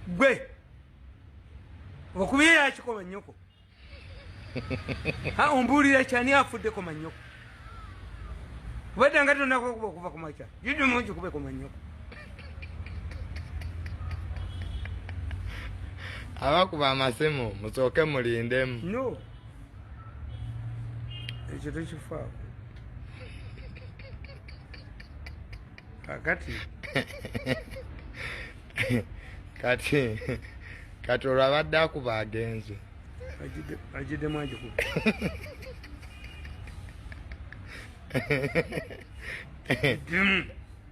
gwe okubiye yakikoma nnyoko ombuulira kyani afuddeko mannyoko obadde nga tonakuba okuva ku makya gidumu gikubeko mannyoko abakuba amasemu musooke mulindemu no ekyo tekifaako kati olwo abadde akuba agenze agiddemu agikuba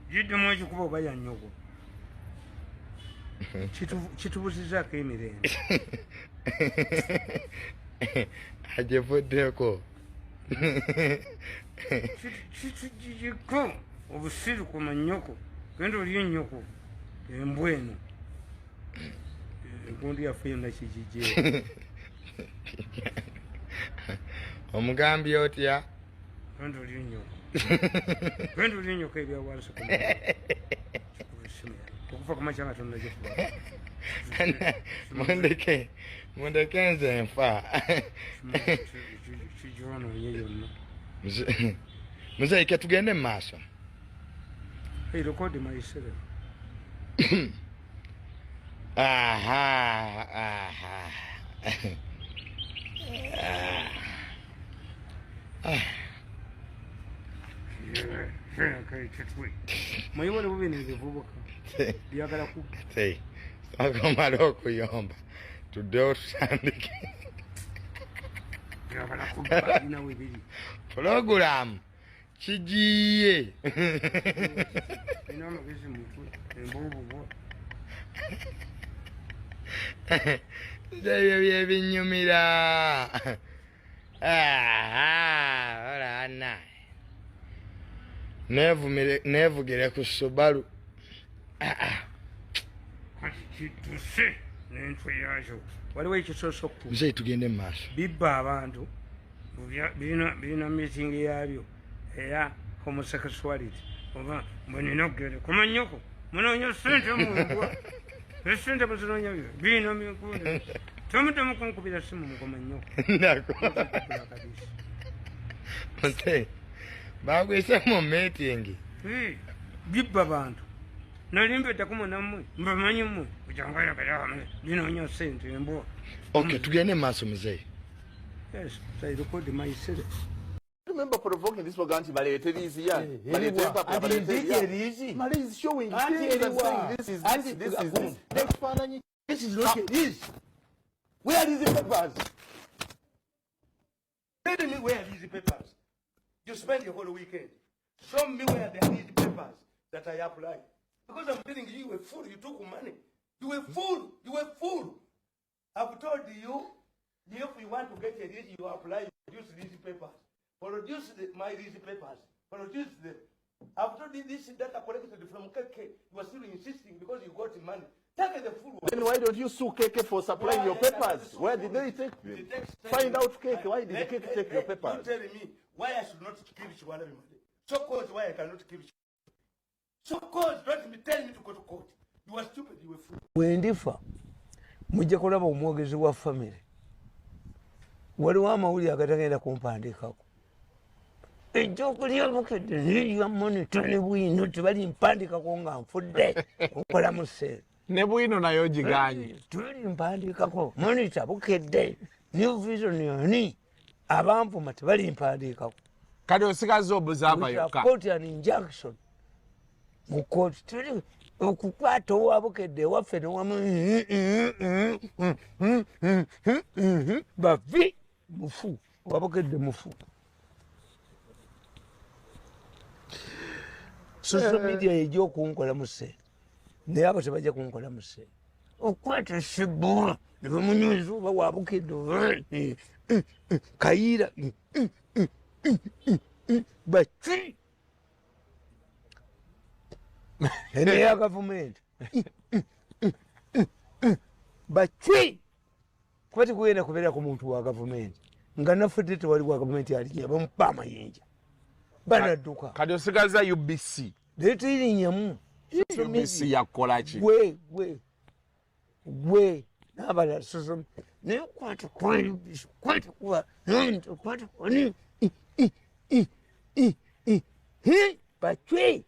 giddemu agikuba oba yanyoko kitubuzizaako emirembe agivuddeko kitugigiko obusiru ku mannyoko genda olye ennyoko embwa eno engundi yaffe yonna kigigye omugambye otya genda olye ennyoko genda olye ennyoko ebyawansi okufa ku makya nga tonnagifuba mundeke nze nfa kigiwonoonye yonna muzeyi ke tugende mu maaso rekodi mayisire muyibone bubini bivubuka byagala kuba okumala okuyomba tuddewo tutandike byagala kuba alinawo ebiri pulogulaamu kigiye ina amagezi mutwe embububwa ebyo byebinyumira olana nevugire ku Subaru kituse n'entwe yaakyo waliwo ekisosokku muzeyi tugende mu maaso bibba abantu birina mitingi yabyo eya homosexuality oba mwenina okugende kumanyoko munoonya sente mumbwa esente muzinoonya birina mikunde tomutemu kunkubira simu mukomanyoko muzeyi bagwise mu meeting bibba bantu nali mpetaku munammwe mbamanyi mmwe kujangayagalaa binoonya sente embwa okay tugende mu maaso muzeyi yes rekodi mayisire remember provoking this program to Malete Rizi, yeah. Malete is showing. This is not it. Where is the papers? Tell me where are these papers? You spend the whole weekend. Show me where there are these papers that I apply. Because I'm telling you, you were fool. You took money. You were fool. You were fool. I've told you, if you want to get a read, you apply, you produce these papers. Produce my these papers. Produce them. I've told you this data collected from KK. You are still insisting because you got money. Take the full one. Then why don't you sue KK for supplying your papers? Where did they take them? Find out KK. Why did KK take your papers? You telling me why I should not kill Chiwala Mimade. So cause why I cannot kill Chiwala. So cause don't tell me to go to court. You are stupid. You were fool. Wendifa mujja kulaba omwogezi wa family waliwo amawulire agatagenda kumpandikako ejjokulya bukedde nirya monito ne bwino tebali mpandikako nga nfudde nkola mu sseera ne bwino nayo giganye tebali mpandikako monita bukedde new vision yoni abanvuma tebali mpandikako kati osigaza obuzaava yokka court and injunction mu court tuli okukwata owabukedde ewaffe newamu bavi mufu owabukedde mufu social media ejja okunkola mu sseera naye abo tebajja kunkola mu sseera okukwata esibula ne bamunyweza oba wabukedde kayiira baki ene ya gavumenti baki kuba tikugenda kubeera ku muntu wa gavumenti nga naffe tewali wa gavumenti alinya bamupa amayinja banadduka kati osigaza UBC leetirinyamu UBC yakola ki gwe gwe n'abalala sosom naye kwata kwayubisa kwata kuba nonto kwata kwani bacwe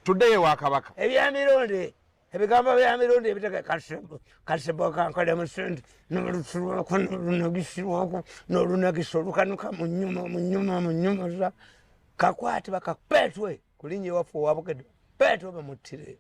tuddeyo wa kabaka ebyamironde ebigambo byamironde ebitaka kasebo kankole musente n'olusulwako n'olunagisirwako n'olunagisa olukanuka mu nyuma za kakwate bakapetwe kulinnya ewaffe owabukedde petwe bamuttire